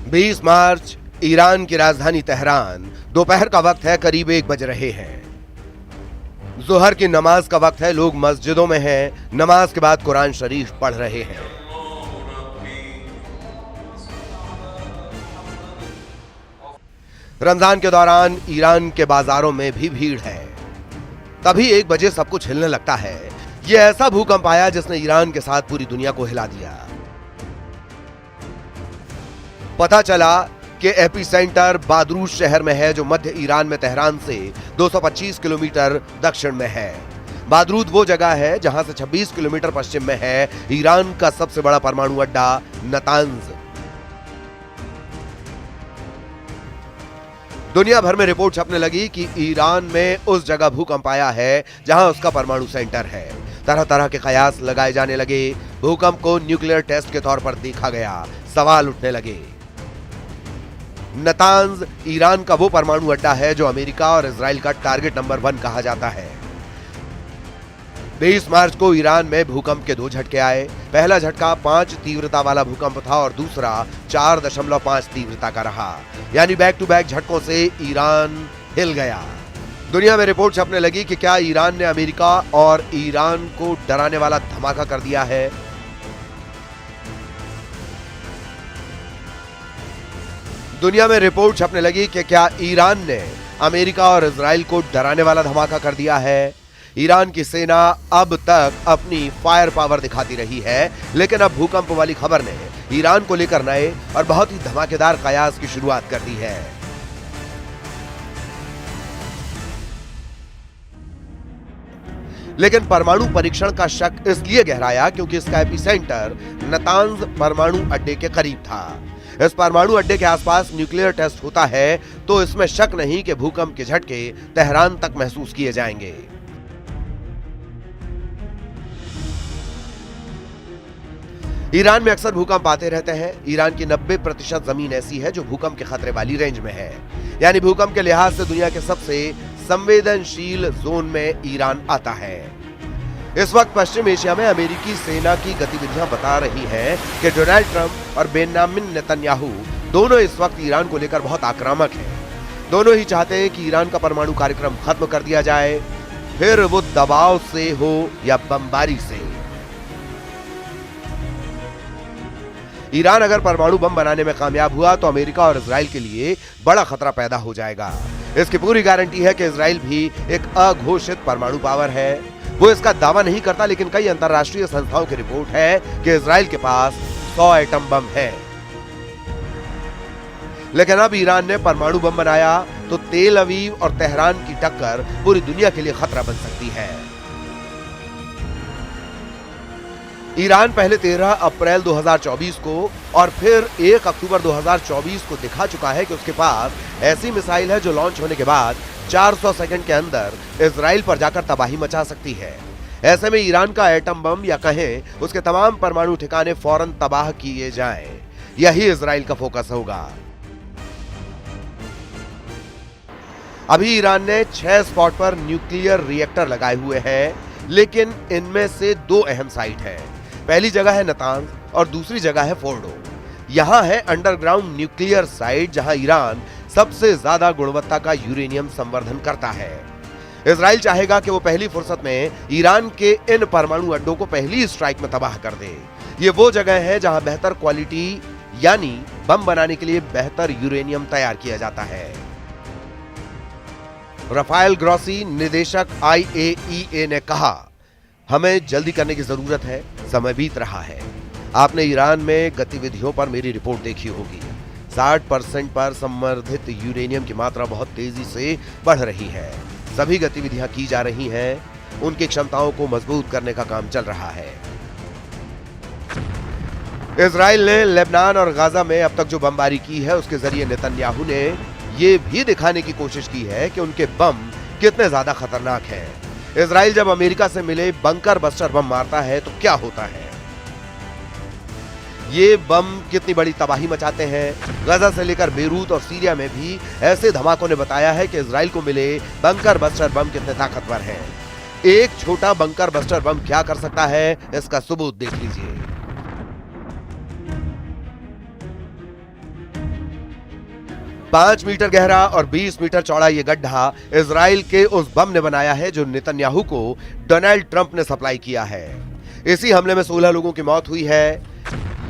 20 मार्च Iran की राजधानी Tehran. दोपहर का वक्त है, करीब 1 बज रहे हैं। जोहर की नमाज का वक्त है। लोग मस्जिदों में हैं। नमाज के बाद कुरान शरीफ पढ़ रहे हैं। रमजान के दौरान ईरान के बाजारों में भी भीड़ है। तभी 1 बजे सब कुछ हिलने लगता है। यह ऐसा भूकंप आया जिसने ईरान के साथ पूरी दुनिया को हिला दिया। पता चला कि एपिसेंटर बादरूश शहर में है, जो मध्य ईरान में तेहरान से 225 किलोमीटर दक्षिण में है। बादरूद वो जगह है जहां से 26 किलोमीटर पश्चिम में है ईरान का सबसे बड़ा परमाणु अड्डा नतांज। दुनिया भर में रिपोर्ट छपने लगी कि ईरान में उस जगह भूकंप आया है जहां उसका परमाणु सेंटर है। तरह तरह के कयास लगाए जाने लगे। भूकंप को न्यूक्लियर टेस्ट के तौर पर देखा गया। सवाल उठने लगे। नतांज ईरान का वो परमाणु अड्डा है जो अमेरिका और इजराइल का टारगेट नंबर 1 कहा जाता है। 23 मार्च को ईरान में भूकंप के 2 झटके आए। पहला झटका 5 तीव्रता वाला भूकंप था और दूसरा 4.5 तीव्रता का रहा। यानी बैक टू बैक झटकों से ईरान हिल गया। दुनिया में रिपोर्ट छपने लगी कि क्या ईरान ने अमेरिका और ईरान को डराने वाला धमाका कर दिया है। दुनिया में रिपोर्ट छपने लगी कि क्या ईरान ने अमेरिका और इजराइल को डराने वाला धमाका कर दिया है। ईरान की सेना अब तक अपनी फायर पावर दिखाती रही है, लेकिन अब भूकंप वाली खबर ने ईरान को लेकर नए और बहुत ही धमाकेदार कयास की शुरुआत कर दी है। लेकिन परमाणु परीक्षण का शक इसलिए गहराया क्योंकि इसका एपिसेंटर नतांज परमाणु अड्डे के करीब था। इस परमाणु अड्डे के आसपास न्यूक्लियर टेस्ट होता है, तो इसमें शक नहीं कि भूकंप के झटके तेहरान तक महसूस किए जाएंगे। ईरान में अक्सर भूकंप आते रहते हैं। ईरान की 90% जमीन ऐसी है जो भूकंप के खतरे वाली रेंज में है। यानी भूकंप के लिहाज से दुनिया के सबसे संवेदनशील जोन में ईरान आता है। इस वक्त पश्चिम एशिया में अमेरिकी सेना की गतिविधियां बता रही हैं कि डोनाल्ड ट्रंप और बेंजामिन नेतन्याहू दोनों इस वक्त ईरान को लेकर बहुत आक्रामक हैं। दोनों ही चाहते हैं कि ईरान का परमाणु कार्यक्रम खत्म कर दिया जाए, फिर वो दबाव से हो या बमबारी से। ईरान अगर परमाणु बम बनाने में कामयाब हुआ तो अमेरिका और इजराइल के लिए बड़ा खतरा पैदा हो जाएगा। इसकी पूरी गारंटी है कि इजराइल भी एक अघोषित परमाणु पावर है। वो इसका दावा नहीं करता, लेकिन कई अंतरराष्ट्रीय संस्थाओं की रिपोर्ट है कि इजराइल के पास 100 एटम बम है। लेकिन अब ईरान ने परमाणु बम बनाया तो तेल अवीव और तेहरान की टक्कर पूरी दुनिया के लिए खतरा बन सकती है। ईरान पहले 13 अप्रैल 2024 को और फिर 1 अक्टूबर 2024 को दिखा चुका है कि उसके पास ऐसी मिसाइल है जो लॉन्च होने के बाद 400 सेकंड के अंदर इजराइल पर जाकर तबाही मचा सकती है। ऐसे में ईरान का एटम बम या कहें उसके तमाम परमाणु ठिकाने फौरन तबाह किए जाएं, यही इजराइल का फोकस होगा। अभी ईरान ने 6 स्पॉट पर न्यूक्लियर रिएक्टर लगाए हुए हैं, लेकिन इनमें से 2 अहम साइट है। पहली जगह है नतांज और दूसरी जगह है फोर्डो। यहां है अंडरग्राउंड न्यूक्लियर साइट जहां ईरान सबसे ज्यादा गुणवत्ता का यूरेनियम संवर्धन करता है। इजराइल चाहेगा कि वो पहली फुर्सत में ईरान के इन परमाणु अड्डों को पहली स्ट्राइक में तबाह कर दे। ये वो जगह है जहां बेहतर क्वालिटी यानी बम बनाने के लिए बेहतर यूरेनियम तैयार किया जाता है। राफेल ग्रॉसी, निदेशक IAEA ने कहा, हमें जल्दी करने की जरूरत है, समय बीत रहा है। आपने ईरान में गतिविधियों पर मेरी रिपोर्ट देखी होगी। 60% पर संवर्धित यूरेनियम की मात्रा बहुत तेजी से बढ़ रही है। सभी गतिविधियां की जा रही हैं। उनकी क्षमताओं को मजबूत करने का काम चल रहा है। इजराइल ने लेबनान और गाजा में अब तक जो बमबारी की है उसके जरिए नेतन्याहू ने यह भी दिखाने की कोशिश की है कि उनके बम कितने ज्यादा खतरनाक हैं। इजराइल जब अमेरिका से मिले बंकर बस्टर बम मारता है तो क्या होता है, ये बम कितनी बड़ी तबाही मचाते हैं। गाजा से लेकर बेरूत और सीरिया में भी ऐसे धमाकों ने बताया है कि इजराइल को मिले बंकर बस्टर बम कितने ताकतवर हैं। एक छोटा बंकर बस्टर बम क्या कर सकता है, इसका सबूत देख लीजिए। 5 मीटर गहरा और 20 मीटर चौड़ा ये गड्ढा इजराइल के उस बम ने बनाया है जो नेतन्याहू को डोनाल्ड ट्रंप ने सप्लाई किया है। इसी हमले में 16 लोगों की मौत हुई है।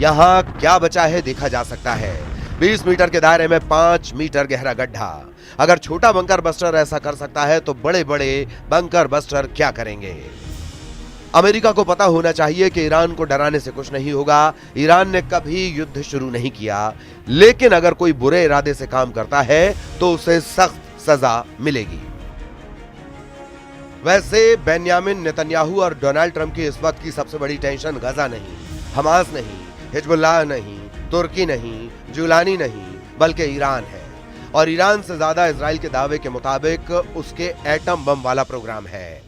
यहां क्या बचा है देखा जा सकता है। 20 मीटर के दायरे में 5 मीटर गहरा गड्ढा। अगर छोटा बंकर बस्टर ऐसा कर सकता है तो बड़े बड़े बंकर बस्टर क्या करेंगे। अमेरिका को पता होना चाहिए कि ईरान को डराने से कुछ नहीं होगा। ईरान ने कभी युद्ध शुरू नहीं किया, लेकिन अगर कोई बुरे इरादे से काम करता है तो उसे सख्त सजा मिलेगी। वैसे बेन्यामिन नेतन्याहू और डोनाल्ड ट्रंप की इस वक्त की सबसे बड़ी टेंशन गजा नहीं, हमास नहीं, हिजबुल्लाह नहीं, तुर्की नहीं, जुलानी नहीं, बल्कि ईरान है। और ईरान से ज्यादा इजराइल के दावे के मुताबिक उसके एटम बम वाला प्रोग्राम है।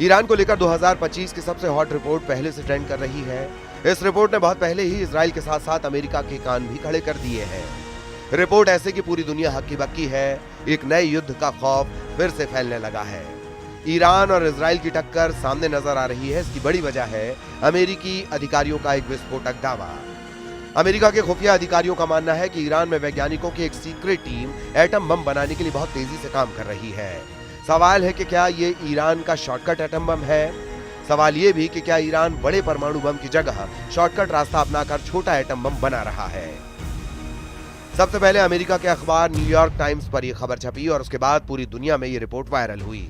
ईरान को लेकर 2025 की सबसे हॉट रिपोर्ट पहले से ट्रेंड कर रही है। इस रिपोर्ट ने बहुत पहले ही इजराइल के साथ साथ अमेरिका के कान भी खड़े कर दिए हैं। रिपोर्ट ऐसे कि पूरी दुनिया हक्की बक्की है। एक नए युद्ध का खौफ फिर से फैलने लगा है। ईरान और इजराइल की टक्कर सामने नजर आ रही है। इसकी बड़ी वजह है अमेरिकी अधिकारियों का एक विस्फोटक दावा। अमेरिका के खुफिया अधिकारियों का मानना है कि ईरान में वैज्ञानिकों की एक सीक्रेट टीम एटम बम बनाने के लिए बहुत तेजी से काम कर रही है। सवाल है कि क्या ये ईरान का शॉर्टकट एटम बम है। सवाल ये भी कि क्या ईरान बड़े परमाणु बम की जगह शॉर्टकट रास्ता अपनाकर छोटा एटम बम बना रहा है। सबसे पहले अमेरिका के अखबार न्यूयॉर्क टाइम्स पर यह खबर छपी और उसके बाद पूरी दुनिया में ये रिपोर्ट वायरल हुई।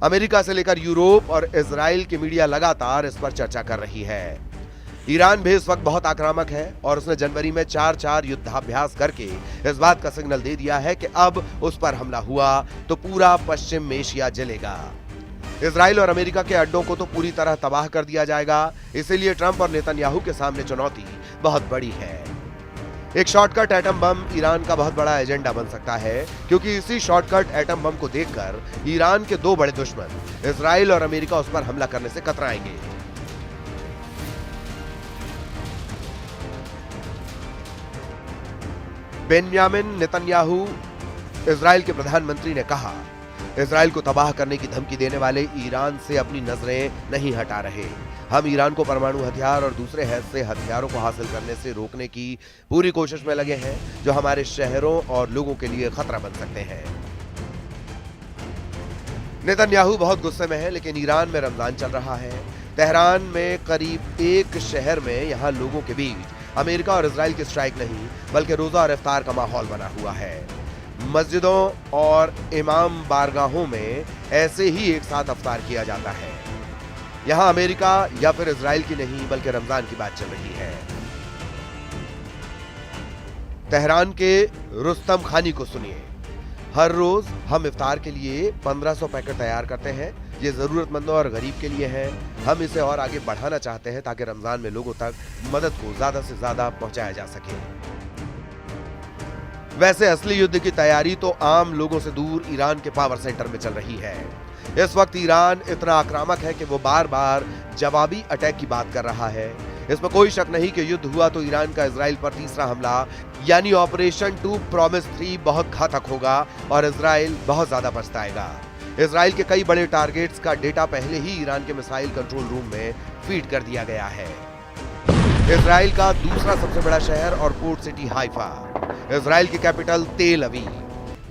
अमेरिका से लेकर यूरोप और इजराइल की मीडिया लगातार इस पर चर्चा कर रही है। ईरान भी इस वक्त बहुत आक्रामक है और उसने जनवरी में 4 युद्धाभ्यास करके इस बात का सिग्नल दे दिया है कि अब उस पर हमला हुआ तो पूरा पश्चिम एशिया जलेगा। इजराइल और अमेरिका के अड्डों को तो पूरी तरह तबाह कर दिया जाएगा। इसीलिए ट्रंप और नेतन्याहू के सामने चुनौती बहुत बड़ी है। एक शॉर्टकट एटम बम ईरान का बहुत बड़ा एजेंडा बन सकता है, क्योंकि इसी शॉर्टकट एटम बम को देखकर ईरान के दो बड़े दुश्मन इजराइल और अमेरिका उस पर हमला करने से कतराएंगे। बेन्यामिन नेतन्याहू इजराइल के प्रधानमंत्री ने कहा, इजराइल को तबाह करने की धमकी देने वाले ईरान से अपनी नजरें नहीं हटा रहे। हम ईरान को परमाणु हथियार और दूसरे ऐसे हथियारों को हासिल करने से रोकने की पूरी कोशिश में लगे हैं जो हमारे शहरों और लोगों के लिए खतरा बन सकते हैं। नेतन्याहू बहुत गुस्से में है, लेकिन ईरान में रमजान चल रहा है। तेहरान में करीब एक शहर में यहां लोगों के बीच अमेरिका और इजराइल की स्ट्राइक नहीं, बल्कि रोजा और इफ्तार का माहौल बना हुआ है। मस्जिदों और इमाम बारगाहों में ऐसे ही एक साथ इफ्तार किया जाता है। यहां अमेरिका या फिर इजराइल की नहीं, बल्कि रमजान की बात चल रही है। तेहरान के रुस्तम खानी को सुनिए। हर रोज हम इफ्तार के लिए 1500 पैकेट तैयार करते हैं। ये जरूरतमंदों और गरीब के लिए है। हम इसे और आगे बढ़ाना चाहते हैं ताकि रमजान में लोगों तक मदद को ज्यादा से ज्यादा पहुंचाया जा सके। वैसे असली युद्ध की तैयारी तो आम लोगों से दूर ईरान के पावर सेंटर में चल रही है। इस वक्त ईरान इतना आक्रामक है कि वो बार बार जवाबी अटैक की बात कर रहा है। इसमें कोई शक नहीं कि युद्ध हुआ तो ईरान का इजराइल पर तीसरा हमला यानी ऑपरेशन 2 प्रॉमिस 3 बहुत घातक होगा और इजराइल बहुत ज्यादा पछताएगा। इजराइल के कई बड़े टारगेट्स का डेटा पहले ही ईरान के मिसाइल कंट्रोल रूम में फीड कर दिया गया है। इजराइल का दूसरा सबसे बड़ा शहर और पोर्ट सिटी हाइफा, इजराइल की कैपिटल तेल अवीव,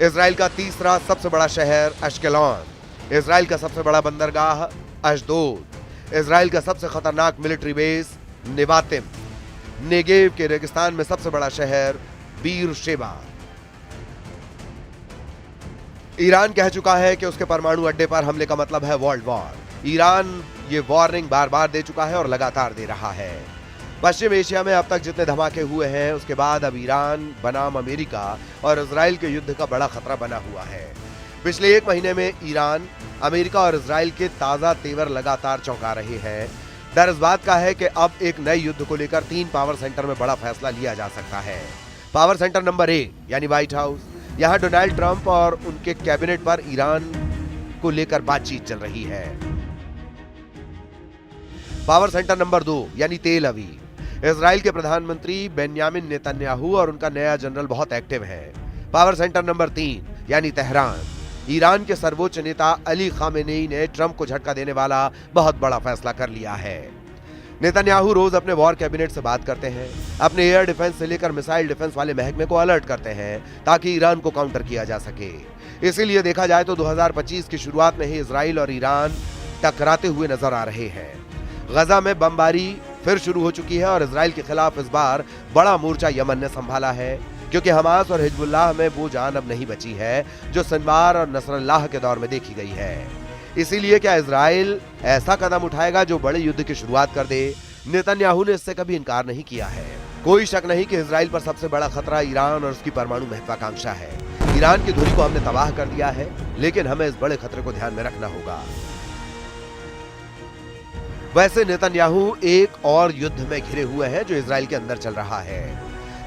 इजराइल का तीसरा सबसे बड़ा शहर अश्केलॉन, इजराइल का सबसे बड़ा बंदरगाह अशदोद, इजराइल का सबसे खतरनाक मिलिट्री बेस नेवातिम, नेगेव के रेगिस्तान में सबसे बड़ा शहर बीर शेबा। ईरान कह चुका है कि उसके परमाणु अड्डे पर हमले का मतलब है वर्ल्ड वॉर। ईरान ये वार्निंग बार बार दे चुका है और लगातार दे रहा है। पश्चिम एशिया में अब तक जितने धमाके हुए हैं उसके बाद अब ईरान बनाम अमेरिका और इजराइल के युद्ध का बड़ा खतरा बना हुआ है। पिछले 1 महीने में ईरान, अमेरिका और इजराइल के ताजा तेवर लगातार चौंका रहे हैं। डर इस बात का है कि अब एक नए युद्ध को लेकर 3 पावर सेंटर में बड़ा फैसला लिया जा सकता है। पावर सेंटर नंबर 1 यानी व्हाइट हाउस, यहां डोनाल्ड ट्रंप और उनके कैबिनेट पर ईरान को लेकर बातचीत चल रही है। पावर सेंटर नंबर 2 यानी तेल अवीव, इजराइल के प्रधानमंत्री बेन्यामिन नेतन्याहू और उनका नया जनरल बहुत एक्टिव है। पावर सेंटर नंबर 3 यानी तेहरान, ईरान के सर्वोच्च नेता अली खामेनेई ने ट्रंप को झटका देने वाला बहुत बड़ा फैसला कर लिया है। नेतन्याहू रोज अपने वॉर कैबिनेट से बात करते हैं, अपने एयर डिफेंस से लेकर मिसाइल डिफेंस वाले महकमे को अलर्ट करते हैं ताकि ईरान को काउंटर किया जा सके। इसीलिए देखा जाए तो 2025 की शुरुआत में ही इजराइल और ईरान टकराते हुए नजर आ रहे हैं। गजा में बमबारी फिर शुरू हो चुकी है और इजराइल के खिलाफ इस बार बड़ा मोर्चा यमन ने संभाला है, क्योंकि हमास और हिजबुल्लाह में वो जान अब नहीं बची है जो सिनवार और नसरल्लाह के दौर में देखी गई है। इसीलिए क्या इजराइल ऐसा कदम उठाएगा जो बड़े युद्ध की शुरुआत कर दे? नेतन्याहू ने इससे कभी इनकार नहीं किया है। कोई शक नहीं कि इजराइल पर सबसे बड़ा खतरा ईरान और उसकी परमाणु महत्वाकांक्षा है। ईरान की धुरी को हमने तबाह कर दिया है, लेकिन हमें इस बड़े खतरे को ध्यान में रखना होगा। वैसे नेतन्याहू एक और युद्ध में घिरे हुए हैं जो इजराइल के अंदर चल रहा है।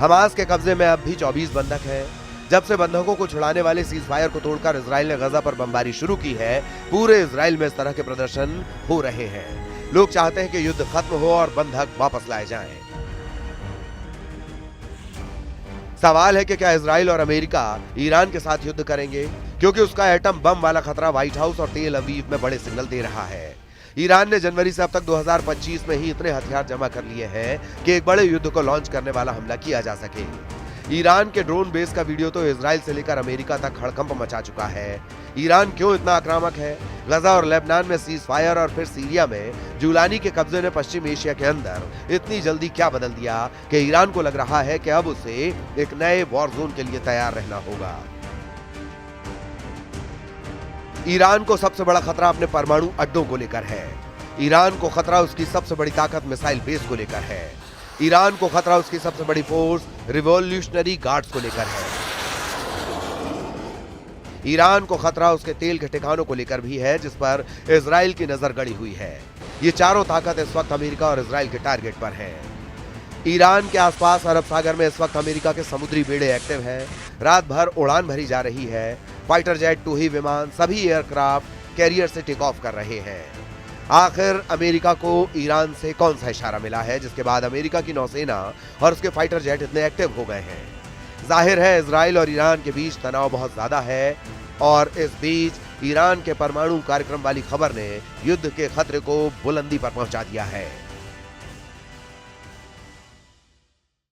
हमास के कब्जे में अब भी 24 बंधक हैं। जब से बंधकों को छुड़ाने वाले सीज फायर को तोड़कर इजराइल ने गजा पर बमबारी शुरू की है, पूरे इजराइल में इस तरह के प्रदर्शन हो रहे हैं। लोग चाहते हैं कि युद्ध खत्म हो और बंधक वापस लाए जाएं। सवाल है कि क्या इजराइल और अमेरिका ईरान के साथ युद्ध करेंगे, क्योंकि उसका एटम बम वाला खतरा व्हाइट हाउस और तेल अवीव में बड़े सिग्नल दे रहा है। ईरान ने जनवरी से अब तक 2025 में ही इतने हथियार जमा कर लिए हैं कि एक बड़े युद्ध को लॉन्च करने वाला हमला किया जा सके। ईरान के ड्रोन बेस का वीडियो तो इजराइल से लेकर अमेरिका तक हड़कंप मचा चुका है। ईरान क्यों इतना आक्रामक है? गजा और लेबनान में सीज फायर और फिर सीरिया में जुलानी के कब्जे ने पश्चिम एशिया के अंदर इतनी जल्दी क्या बदल दिया कि ईरान को लग रहा है कि अब उसे एक नए वॉर जोन के लिए तैयार रहना होगा। ईरान को सबसे बड़ा खतरा अपने परमाणु अड्डों को लेकर है। ईरान को खतरा उसकी सबसे बड़ी ताकत मिसाइल बेस को लेकर है। ईरान को खतरा उसकी सबसे बड़ी फोर्स रिवॉल्यूशनरी गार्ड्स को लेकर है। ईरान को खतरा उसके तेल के ठिकानों को लेकर भी है, जिस पर इजराइल की नजर गड़ी हुई है। ये चारों ताकत इस वक्त अमेरिका और इजराइल के टारगेट पर हैं। ईरान के आसपास अरब सागर में इस वक्त अमेरिका के समुद्री बेड़े एक्टिव हैं। रात भर उड़ान भरी जा रही है। फाइटर जेट, टू ही विमान, सभी एयरक्राफ्ट कैरियर से टेक ऑफ कर रहे हैं। आखिर अमेरिका को ईरान से कौन सा इशारा मिला है जिसके बाद अमेरिका की नौसेना और उसके फाइटर जेट इतने एक्टिव हो गए हैं? जाहिर है इजराइल और ईरान के बीच तनाव बहुत ज्यादा है और इस बीच ईरान के परमाणु कार्यक्रम वाली खबर ने युद्ध के खतरे को बुलंदी पर पहुंचा दिया है।